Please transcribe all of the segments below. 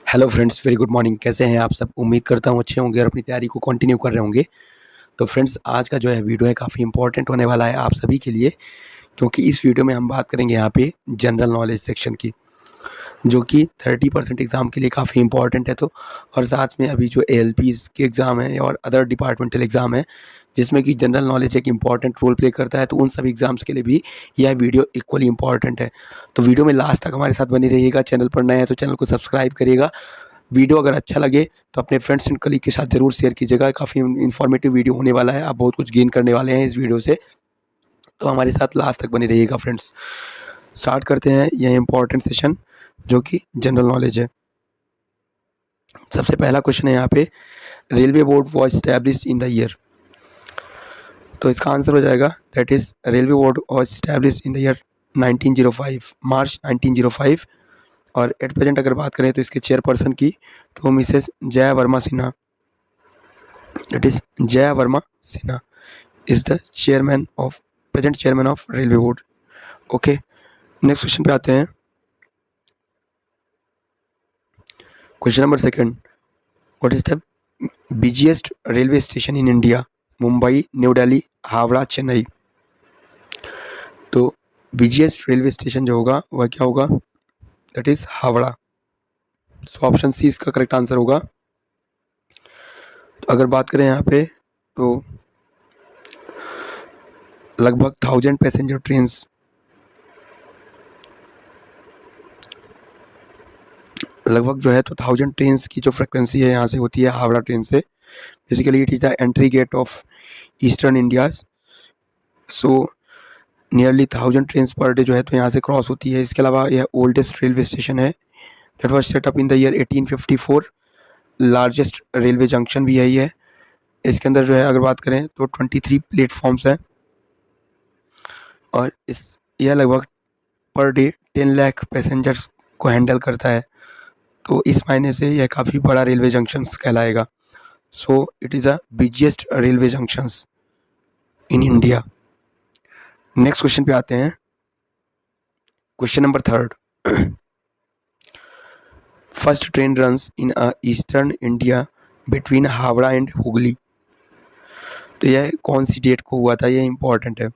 Hello friends, very good morning. कैसे हैं आप सब? उम्मीद करता हूँ अच्छे होंगे और अपनी तैयारी को कंटिन्यू कर रहे होंगे। तो फ्रेंड्स, आज का जो है वीडियो है काफ़ी इंपॉर्टेंट होने वाला है आप सभी के लिए, क्योंकि इस वीडियो में हम बात करेंगे यहाँ पे जनरल नॉलेज सेक्शन की, जो कि 30% एग्ज़ाम के लिए काफ़ी इंपॉर्टेंट है। तो और साथ में अभी जो एएलपीज़ के एग्ज़ाम है और अदर डिपार्टमेंटल एग्ज़ाम है, जिसमें कि जनरल नॉलेज एक इंपॉर्टेंट रोल प्ले करता है, तो उन सभी एग्ज़ाम्स के लिए भी यह वीडियो इक्वली इंपॉर्टेंट है। तो वीडियो में लास्ट तक हमारे साथ बनी रहिएगा। चैनल पर नए हैं तो चैनल को सब्सक्राइब करिएगा। वीडियो अगर अच्छा लगे तो अपने फ्रेंड्स एंड कलीग के साथ ज़रूर शेयर कीजिएगा। काफ़ी इन्फॉर्मेटिव वीडियो होने वाला है, आप बहुत कुछ गेन करने वाले हैं इस वीडियो से। तो हमारे साथ लास्ट तक बने रहिएगा फ्रेंड्स। स्टार्ट करते हैं यह इंपॉर्टेंट सेशन जो कि जनरल नॉलेज है। सबसे पहला क्वेश्चन है यहाँ पे, railway board was established in the year. तो इसका आंसर हो जाएगा that is railway board was established in the year 1905, मार्च 1905। और एट प्रेजेंट अगर बात करें तो इसके चेयरपर्सन की, तो Mrs Jaya Verma Sinha, that is Jaya Verma Sinha is the present chairman of railway board. Okay, next question पे आते हैं। Question number second, what is the busiest railway station in India? Mumbai, New Delhi, Howrah, Chennai. तो बिजिएस्ट रेलवे स्टेशन जो होगा वह क्या होगा? That is Howrah. So option C इसका करेक्ट आंसर होगा। तो अगर बात करें यहाँ पे तो लगभग 1000 पैसेंजर ट्रेन्स, लगभग जो है तो 1000 ट्रेन्स की जो फ्रिक्वेंसी है यहाँ से होती है हावड़ा ट्रेन से। Basically it is the entry gate of eastern Indias. So nearly 1000 trains per day जो है तो यहाँ से क्रॉस होती है। इसके अलावा यह ओल्डेस्ट रेलवे स्टेशन है, that was set up in the year 1854। Largest railway junction भी यही है। इसके अंदर जो है अगर बात करें तो 23 प्लेटफॉर्म्स हैं और यह लगभग पर डे 10 लाख पैसेंजर्स को हैंडल करता है। तो इस मायने से यह काफ़ी बड़ा रेलवे जंक्शंस कहलाएगा। So it is a busiest railway junctions in India. Next question पे आते हैं। Question number third, first train runs in eastern India between Howrah and Hooghly. तो यह कौन सी डेट को हुआ था? यह इंपॉर्टेंट है।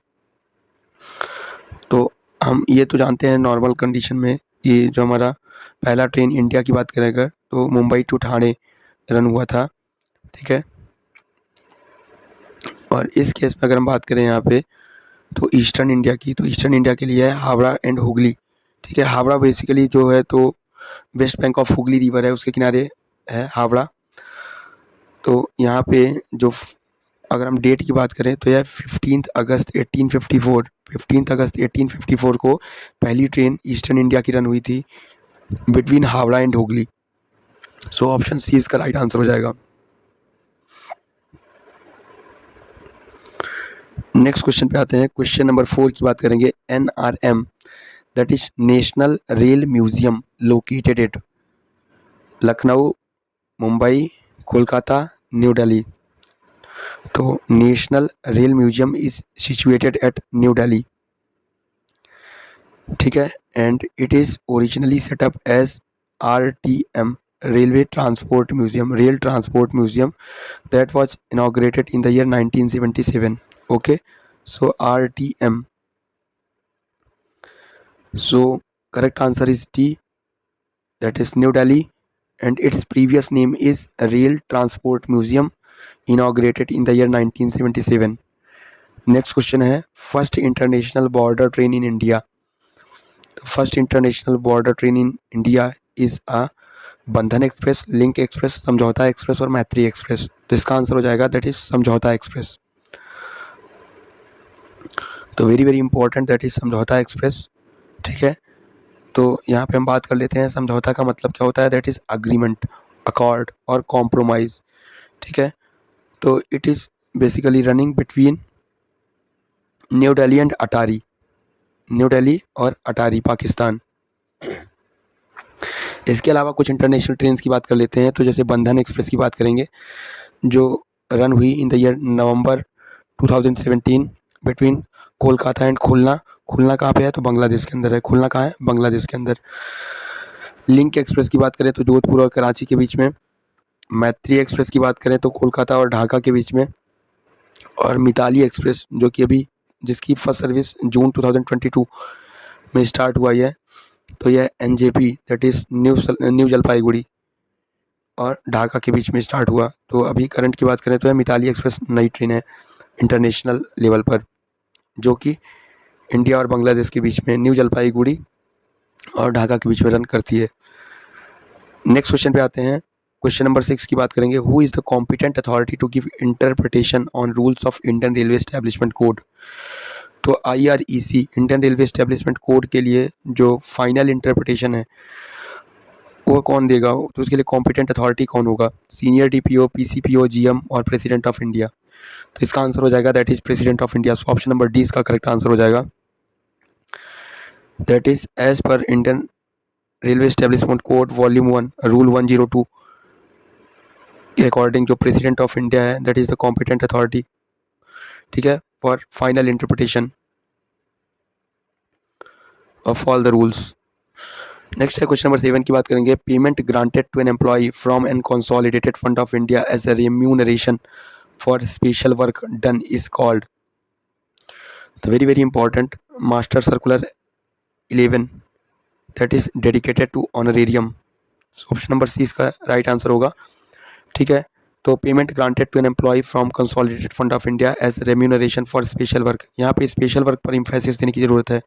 तो हम ये तो जानते हैं नॉर्मल कंडीशन में ये जो हमारा पहला ट्रेन इंडिया की बात करेगा तो मुंबई टू ठाणे रन हुआ था, ठीक है। और इस केस में अगर हम बात करें यहाँ पे तो ईस्टर्न इंडिया की, तो ईस्टर्न इंडिया के लिए है हावड़ा एंड हुगली, ठीक है। हावड़ा बेसिकली जो है तो West Bank of Hooghly river है उसके किनारे है हावड़ा। तो यहाँ पे जो अगर हम डेट की बात करें तो यह 15 अगस्त 1854, 15 अगस्त 1854 को पहली ट्रेन ईस्टर्न इंडिया की रन हुई थी between Howrah and Hooghly. So option C इसका राइट आंसर हो जाएगा। नेक्स्ट क्वेश्चन पे आते हैं। क्वेश्चन नंबर 4 की बात करेंगे। NRM, that is National Rail Museum, located at Lucknow, Mumbai, Kolkata, New Delhi. तो National Rail Museum is situated at New Delhi, ठीक है। And it is originally set up as RTM, Railway Transport Museum, Rail Transport Museum, that was inaugurated in the year 1977। Okay, so RTM। So correct answer is D, that is New Delhi, and its previous name is Rail Transport Museum, inaugurated in the year 1977. Next question है, first international border train in India. The first international border train in India is a बंधन express, link express, समझौता express और मैत्री express. तो इसका answer हो जाएगा that is समझौता एक्सप्रेस। तो very very important, that is समझौता एक्सप्रेस, ठीक है। तो यहाँ पे हम बात कर लेते हैं समझौता का मतलब क्या होता है। दैट इज़ अग्रीमेंट, अकॉर्ड और कॉम्प्रोमाइज़, ठीक है। तो it is basically running between New Delhi and Attari, new Delhi और अटारी, पाकिस्तान। इसके अलावा कुछ इंटरनेशनल ट्रेन की बात कर लेते हैं। तो जैसे बंधन एक्सप्रेस की बात करेंगे जो रन हुई in the year November 2017 between Kolkata and Khulna. Khulna कहाँ पे है? तो बांग्लादेश के अंदर है। खुलना कहाँ है? बांग्लादेश के अंदर। लिंक एक्सप्रेस की बात करें तो जोधपुर और कराची के बीच में, मैत्री एक्सप्रेस की बात करें तो कोलकाता और ढाका के बीच में, और मिताली एक्सप्रेस जो कि अभी जिसकी फर्स्ट सर्विस जून 2022 में स्टार्ट हुआ है, तो यह NJP that is new Jalpaiguri और ढाका के बीच में स्टार्ट हुआ। तो अभी करंट की बात करें तो यह मिताली एक्सप्रेस नई ट्रेन है इंटरनेशनल लेवल पर, जो कि इंडिया और बांग्लादेश के बीच में न्यू जलपाईगुड़ी और ढाका के बीच में रन करती है। नेक्स्ट क्वेश्चन पे आते हैं। क्वेश्चन नंबर 6 की बात करेंगे। Who is the competent authority to give interpretation on rules of Indian railway establishment code. तो IREC Indian railway establishment code के लिए जो फाइनल इंटरप्रिटेशन है वो कौन देगा, तो उसके लिए कॉम्पिटेंट अथॉरिटी कौन होगा? सीनियर DPO, PCPO, GM और प्रेसिडेंट ऑफ इंडिया। तो इसका आंसर हो जाएगा that is president of India. So option number D इसका करेक्ट आंसर हो जाएगा। That is as per Indian railway establishment code volume 1 rule 102 के अकॉर्डिंग जो प्रेसिडेंट ऑफ इंडिया है that is the competent authority, ठीक है, for final interpretation of all the rules. Next है question number 7 की बात करेंगे। Payment granted to an employee from an consolidated fund of India as a remuneration for special work done is called. तो very very important, master circular 11 that is dedicated to honorarium. Option number C इसका right answer होगा, ठीक है। तो payment granted to an employee from consolidated fund of India as remuneration for special work. यहाँ पे special work पर emphasis देने की ज़रूरत है।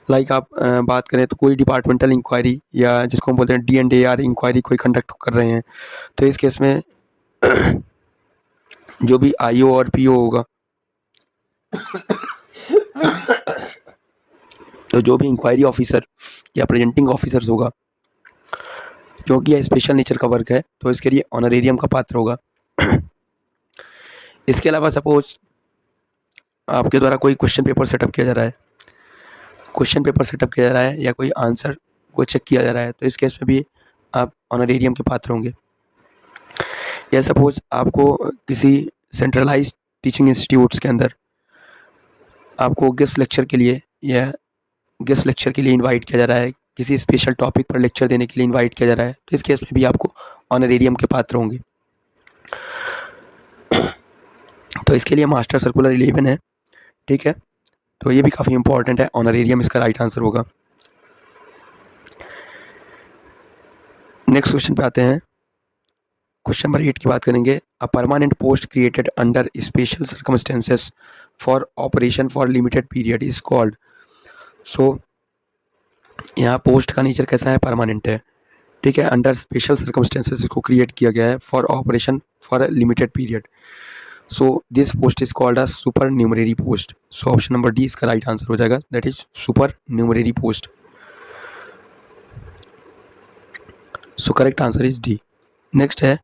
लाइक आप बात करें तो कोई डिपार्टमेंटल इंक्वायरी या जिसको हम बोलते हैं D&AR इंक्वायरी कोई कंडक्ट कर रहे हैं, तो इस केस में जो भी IO और PO होगा, तो जो भी इंक्वायरी ऑफिसर या प्रेजेंटिंग ऑफिसर्स होगा, क्योंकि यह स्पेशल नेचर का वर्क है तो इसके लिए ऑनरेरियम का पात्र होगा। इसके अलावा सपोज आपके द्वारा कोई क्वेश्चन पेपर सेटअप किया जा रहा है, या कोई आंसर को चेक किया जा रहा है, तो इस केस में भी आप ऑनरेरियम के पात्र होंगे। या सपोज आपको किसी सेंट्रलाइज्ड टीचिंग इंस्टीट्यूट्स के अंदर आपको गेस्ट लेक्चर के लिए इनवाइट किया जा रहा है, किसी स्पेशल टॉपिक पर लेक्चर देने के लिए इनवाइट किया जा रहा है, तो इस केस में भी आपको ऑनरेरियम के पात्र होंगे। तो इसके लिए मास्टर सर्कुलर 11 है, ठीक है, तो ये भी काफ़ी इंपॉर्टेंट है। ऑनरेरियम इसका राइट आंसर होगा। नेक्स्ट क्वेश्चन पे आते हैं। क्वेश्चन नंबर 8 की बात करेंगे। A permanent post created under special circumstances for operation for limited period is called. So यहाँ पोस्ट का नेचर कैसा है? परमानेंट है, ठीक है, अंडर स्पेशल सर्कमस्टेंसेस इसको क्रिएट किया गया है for operation for a limited period. So this post is called a supernumerary post. So option number D इसका राइट आंसर हो जाएगा, that is supernumerary post. So correct answer is D. Next है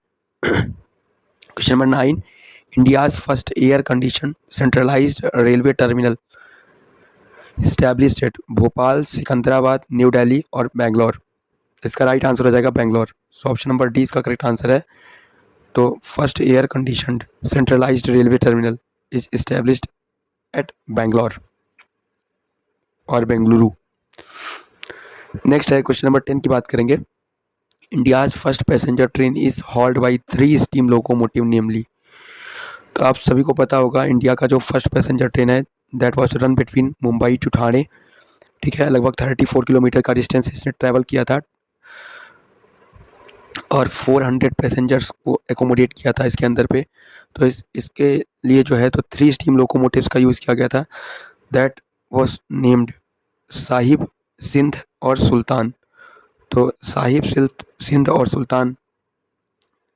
question number 9। India's first air condition centralised railway terminal established at Bhopal, Secunderabad, New Delhi और बेंगलोर। इसका right answer हो जाएगा Bangalore. So option number D इसका correct answer है। तो first air conditioned centralised railway terminal is established at Bangalore और Bengaluru. Next है क्वेश्चन नंबर 10 की बात करेंगे। India's first passenger train is hauled by 3 steam locomotive namely. तो आप सभी को पता होगा इंडिया का जो फर्स्ट पैसेंजर ट्रेन है that was run between Mumbai to Thane, ठीक है, लगभग 34 किलोमीटर का डिस्टेंस इसने ट्रैवल किया था और 400 पैसेंजर्स को एकोमोडेट किया था इसके अंदर पे। तो इसके लिए जो है तो 3 स्टीम लोकोमोटिव्स का यूज़ किया गया था that was named Sahib, Sindh और सुल्तान। तो साहिब, सिंध और सुल्तान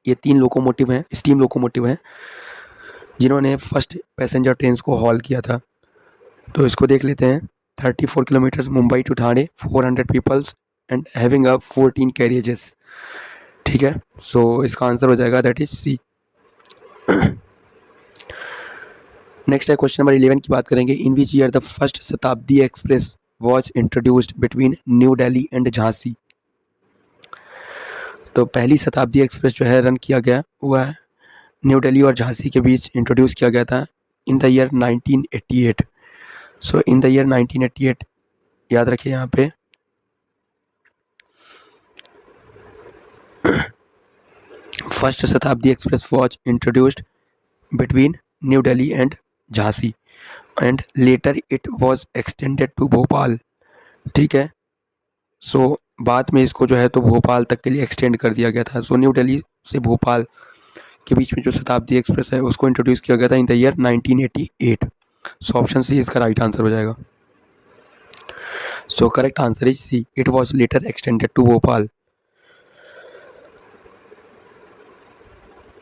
ये 3 लोकोमोटिव हैं, स्टीम लोकोमोटिव हैं, जिन्होंने फर्स्ट पैसेंजर ट्रेन को हॉल किया था। तो इसको देख लेते हैं। 34 kilometres Mumbai to Thane, 400 peoples and having a 14 carriages, ठीक है। सो इसका आंसर हो जाएगा दैट इज सी। नेक्स्ट है क्वेश्चन नंबर 11 की बात करेंगे। In which year the first Shatabdi express was introduced between New Delhi and Jhansi. तो पहली शताब्दी एक्सप्रेस जो है रन किया गया हुआ है न्यू दिल्ली और झांसी के बीच इंट्रोड्यूस किया गया था in the year 1988। So in the year 1988 याद रखिए यहाँ पे। First Shatabdi express was introduced between New Delhi and Jhansi and later it was extended to Bhopal. ठीक है, सो बाद में इसको जो है तो भोपाल तक के लिए एक्सटेंड कर दिया गया था। सो न्यू दिल्ली से भोपाल के बीच में जो शताब्दी एक्सप्रेस है उसको इंट्रोड्यूस किया गया था in the year 1988। So option C इसका राइट आंसर हो जाएगा। So correct answer is C, it was later extended to Bhopal.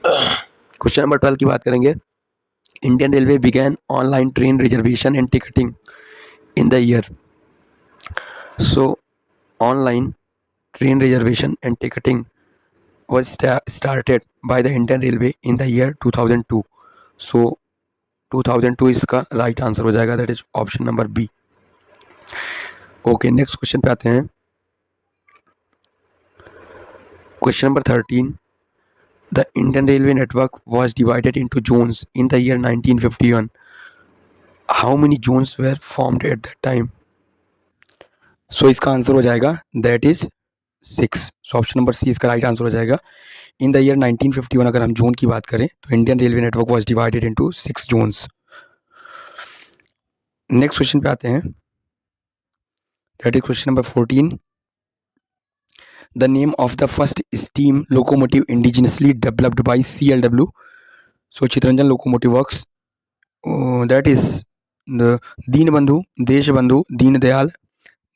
Question number 12 की बात करेंगे। Indian railway began online train reservation and ticketing in the year. So online train reservation and ticketing was started by the Indian Railway in the year 2002. So 2002 इसका right answer हो जाएगा, that is option number B. Okay, next question पे आते हैं। Question number 13, the Indian railway network was divided into zones in the year 1951. How many zones were formed at that time? So इसका answer हो जाएगा that is 6। So option number C इसका right answer हो जाएगा। इन the year 1951 अगर हम zone की बात करें तो Indian railway network was divided into 6 zones. Next question पे आते हैं, that is question number 14, the name of the first steam locomotive indigenously developed by CLW। So Chittaranjan locomotive works, that is the Deenbandhu, Deshbandhu, Deendayal,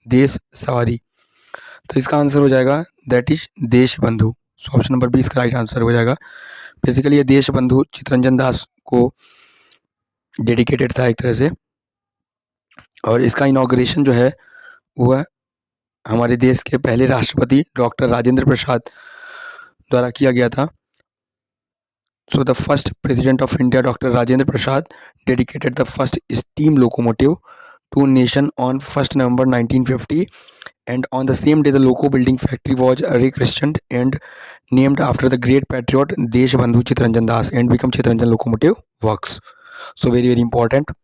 Desh Sawari. तो इसका answer हो जाएगा that is Deshbandhu. So option number B इसका right answer हो जाएगा। बेसिकली ये देशबंधु चितरंजन दास को dedicated था एक तरह से, और इसका इनॉग्रेशन जो है वह हमारे देश के पहले राष्ट्रपति डॉक्टर राजेंद्र प्रसाद द्वारा किया गया था। So the first president of India doctor Rajendra Prasad dedicated the first steam locomotive to nation on 1 November 1950, and on the same day the loco building factory was rechristened and named after the great patriot Deshbandhu Chittaranjan Das and become Chittaranjan Locomotive Works. So very important.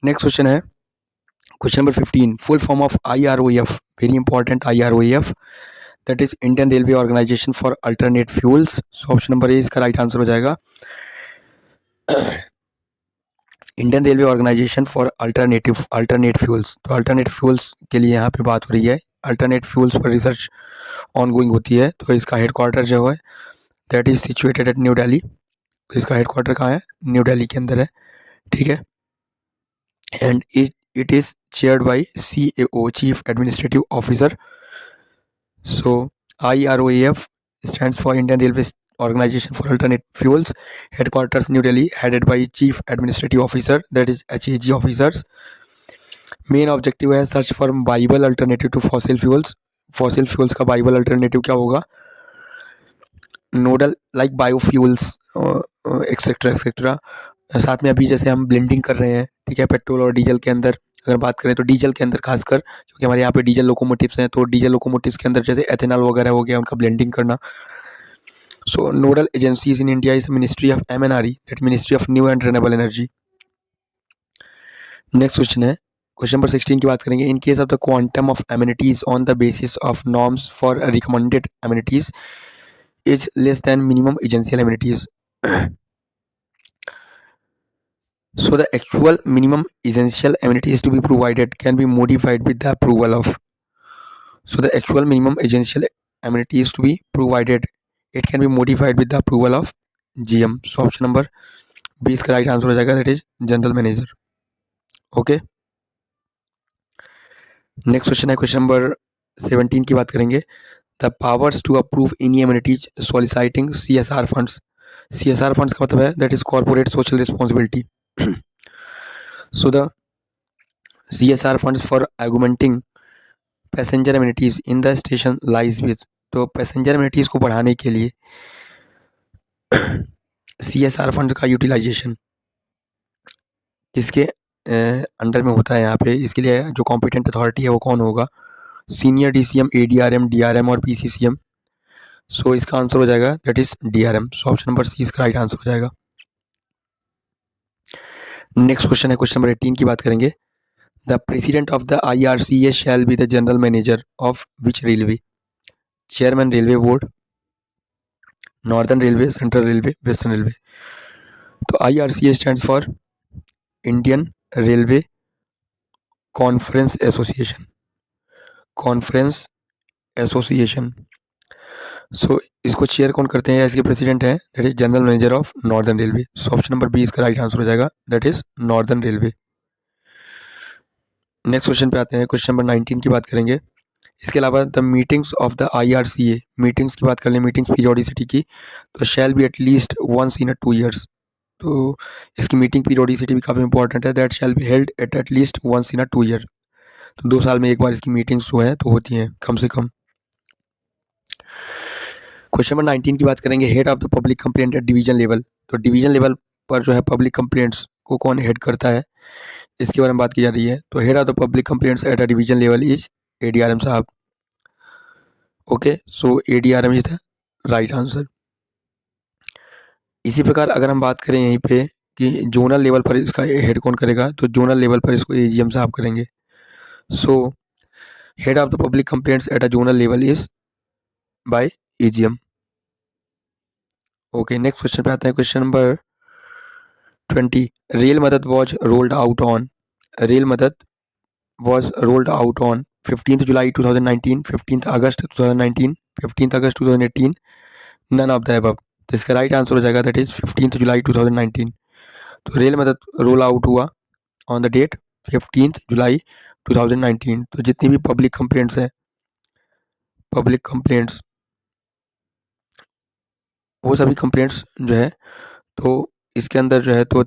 Next question है question number 15, full form of IROF, very important, IROF, that is Indian Railway Organization for Alternate Fuels. So option number A इसका right answer हो जाएगा Indian railway organisation for alternate fuels. तो alternate fuels के लिए यहाँ पे बात हो रही है, अल्टरनेट फ्यूल्स पर रिसर्च ऑनगोइंग होती है। तो इसका हेडक्वार्टर जो है that is situated at New Delhi. तो इसका हेडक्वार्टर कहाँ है? न्यू दिल्ली के अंदर है। ठीक है, and it is chaired by CAO, chief administrative officer. So IROAF stands for Indian Railway Organization for Alternate Fuels, headquarters New Delhi, headed by Chief Administrative Officer, that is HAG officers. Main objective है search for viable alternative to fossil fuels. Fossil fuels का viable alternative क्या होगा? Nodal like biofuels etcetera etcetera. साथ में अभी जैसे हम blending कर रहे हैं, ठीक है, पेट्रोल और डीजल के अंदर अगर बात करें तो डीजल के अंदर खासकर, क्योंकि हमारे यहाँ पे डीजल लोकोमोटिव्स हैं, तो डीजल लोकोमोटिव्स के अंदर जैसे एथेनॉल वगैरह हो गया, उनका ब्लेंडिंग करना। So nodal agencies in India is ministry of MNRE, that ministry of new and renewable energy. Next question है क्वेश्चन नंबर 16 की बात करेंगे। In case of the quantum of amenities on the basis of norms for recommended amenities is less than minimum essential amenities. So the actual minimum essential amenities to be provided can be modified with the approval of. So the actual minimum essential amenities to be provided, it can be modified with the approval of GM. So option number B इसका right answer हो जाएगा, that is general manager. Okay, next question है question number 17 की बात करेंगे। The powers to approve any amenities soliciting CSR funds. CSR funds का मतलब है that is corporate social responsibility. So the CSR funds for augmenting passenger amenities in the station lies with। तो passenger amenities को बढ़ाने के लिए CSR fund का utilisation किसके अंडर में होता है? यहाँ पे इसके लिए जो कॉम्पिटेंट अथॉरिटी है वो कौन होगा? सीनियर DCM, ADRM, DRM और PCCM। सो इसका आंसर हो जाएगा that is DRM। So option number C इसका राइट आंसर हो जाएगा। नेक्स्ट क्वेश्चन है क्वेश्चन नंबर 18 की बात करेंगे। The president of the IRCA shall be the general manager of which railway? Chairman railway board, northern railway, central railway, western railway. तो IRCA stands for Indian railway conference association, conference association. So इसको chair कौन करते हैं या इसके president हैं, that is general manager of northern railway. So option number B इसका right answer हो जाएगा, that is northern railway. Next question पे आते हैं, क्वेश्चन नंबर 19 की बात करेंगे। इसके अलावा the meetings of the IRCA, meetings की बात कर लें, मीटिंग्स पीरियोडिसिटी की, तो shall be at least once in 2 years। तो इसकी मीटिंग पीरियोडिसिटी भी काफ़ी इंपॉर्टेंट है, that shall be held at least once in 2 year। तो 2 साल में एक बार इसकी मीटिंग्स जो है तो होती हैं कम से कम। क्वेश्चन नंबर 19 की बात करेंगे, head of the public complaint at division level. तो डिवीजन लेवल पर जो है पब्लिक कंप्लेंट्स को कौन हेड करता है, इसके बारे में बात की जा रही है। तो head of the public complaints at a division level is ADRM साहब। Okay, so ADRM is the right answer. इसी प्रकार अगर हम बात करें यहीं पे कि जोनल लेवल पर इसका हेड कौन करेगा, तो जोनल लेवल पर इसको AGM साहब करेंगे। So head of the public complaints at a zonal level is by AGM। Okay, next question पे आते हैं, question number 20। Rail Madad was rolled out on, rail Madad was rolled out on 15th July 2019, 15th August 2019, 15th August 2018, none of the above. तो इसका right answer हो जाएगा, that is 15th July 2019। तो Rail Madad roll out हुआ on the date 15th July 2019। तो जितनी भी public complaints हैं, पब्लिक कंप्लेंट्स, वो सभी कंप्लेंट्स जो है तो इसके अंदर जो है तो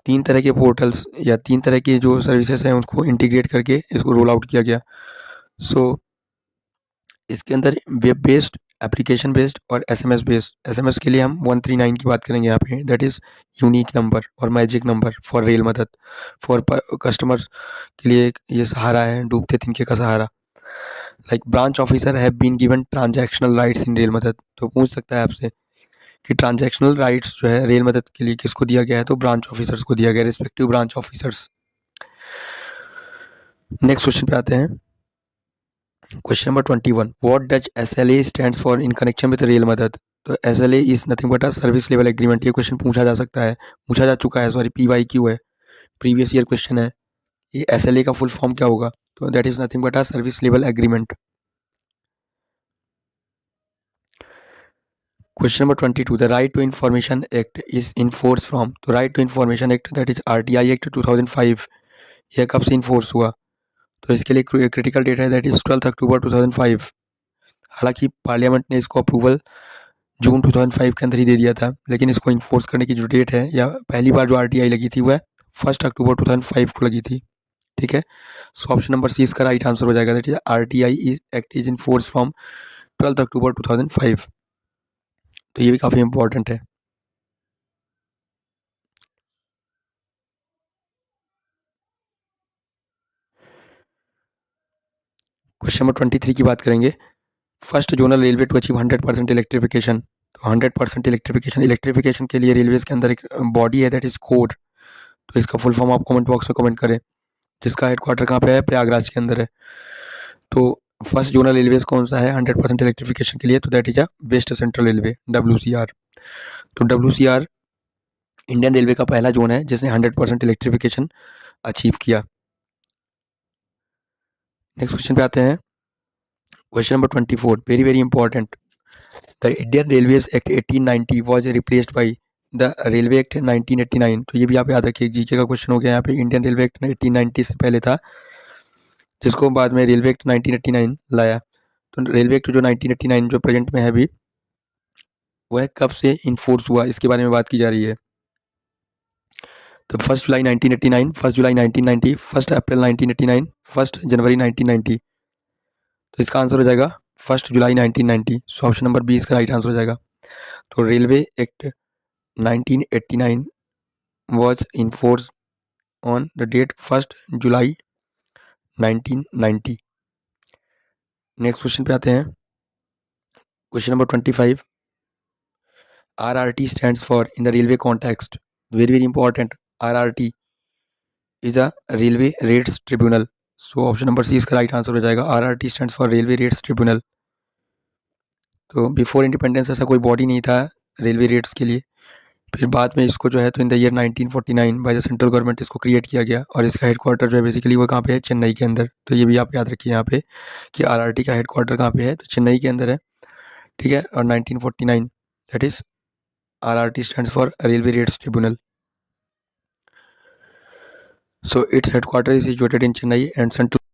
3 तरह के पोर्टल्स या 3 तरह की जो सर्विसेज हैं उसको इंटीग्रेट करके इसको रोल आउट किया गया। सो इसके अंदर वेब बेस्ड, एप्लीकेशन बेस्ड और SMS बेस्ड। SMS के लिए हम 139 की बात करेंगे यहाँ पे, दैट इज़ यूनिक नंबर और magic number for rail Madad. For customers के लिए ये सहारा है, डूबते तिनके का सहारा। Like branch officer have been given transactional rights in rail Madad. तो पूछ सकता है आपसे कि ट्रांजैक्शनल राइट्स जो है रेल मदद के लिए किसको दिया गया है, तो ब्रांच ऑफिसर्स को दिया गया, respective branch officers. Next question पे आते हैं, question number 21। What does SLA stands for in connection with rail Madad. तो SLA is nothing but a service level agreement. ये क्वेश्चन पूछा जा सकता है, पूछा जा चुका है, सॉरी PYQ है, प्रीवियस ईयर क्वेश्चन है। ये SLA का फुल फॉर्म क्या होगा, तो that is nothing but a service level agreement. Question number 22। The right to information act is in force from. तो right to information act that is RTI act 2005, यह कब से इन्फोर्स हुआ, तो इसके लिए क्रिटिकल डेट है, दैट इज 12 अक्टूबर 2005। हालांकि पार्लियामेंट ने इसको अप्रूवल जून 2005 के अंदर ही दे दिया था, लेकिन इसको इन्फोर्स करने की जो डेट है या पहली बार जो RTI लगी थी वह 1 अक्टूबर 2005 को लगी थी। ठीक है, सो ऑप्शन नंबर सी इसका राइट आंसर हो जाएगा, that is RTI act is in force from 12 October 2005। तो ये भी काफ़ी इंपॉर्टेंट है। क्वेश्चन नंबर 23 की बात करेंगे, first zonal railway to achieve 100% electrification. तो 100% इलेक्ट्रिफिकेशन, इलेक्ट्रिफिकेशन के लिए रेलवेज के अंदर एक बॉडी है, दैट इज कोड। तो इसका फुल फॉर्म आप कमेंट बॉक्स में कमेंट करें, जिसका हेडक्वार्टर कहाँ पे है, प्रयागराज के अंदर है। तो फर्स्ट जोनल रेलवेज कौन सा है 100% इलेक्ट्रिफिकेशन के लिए, तो that is a West Central Railway, WCR। तो WCR इंडियन रेलवे का पहला जोन है जिसने 100% इलेक्ट्रिफिकेशन अचीव किया। नेक्स्ट क्वेश्चन पे आते हैं, question number 24, very very important. The Indian railways act 1890 was replaced by the railway act 1989। तो ये भी आप याद रखिए, जीके का क्वेश्चन हो गया यहाँ पे। इंडियन रेलवे एक्ट 1890 से पहले था, जिसको बाद में रेलवे एक्ट 1989 लाया। तो रेलवे एक्ट जो 1989 जो प्रेजेंट में है अभी, वह कब से इन्फोर्स हुआ, इसके बारे में बात की जा रही है। तो 1 जुलाई 1989, 1 जुलाई 1990, 1 अप्रैल 1989, 1 जनवरी 1990। तो इसका आंसर हो जाएगा 1 जुलाई 1990। सो ऑप्शन नंबर बी इसका राइट आंसर हो जाएगा। तो railway act 1989 was in force on the date 1 July 1990। Next question पे आते हैं, question number 25। RRT stands for in the railway context, very very important। RRT is a railway rates tribunal। So option number C इसका right answer हो जाएगा, RRT stands for railway rates tribunal। तो before independence ऐसा कोई body नहीं था railway rates के लिए। फिर बाद में इसको जो है तो इन the year 1949 by the central government इसको क्रिएट किया गया और इसका हेडक्वार्टर जो है बेसिकली वो कहाँ पे है, चेन्नई के अंदर। तो ये भी आप याद रखिए यहाँ पे कि आरआरटी का हेडक्वार्टर कहाँ पे है, तो चेन्नई के अंदर है, ठीक है। और 1949 that is RRT stands for railway rates tribunal. So its headquarters is situated in Chennai and central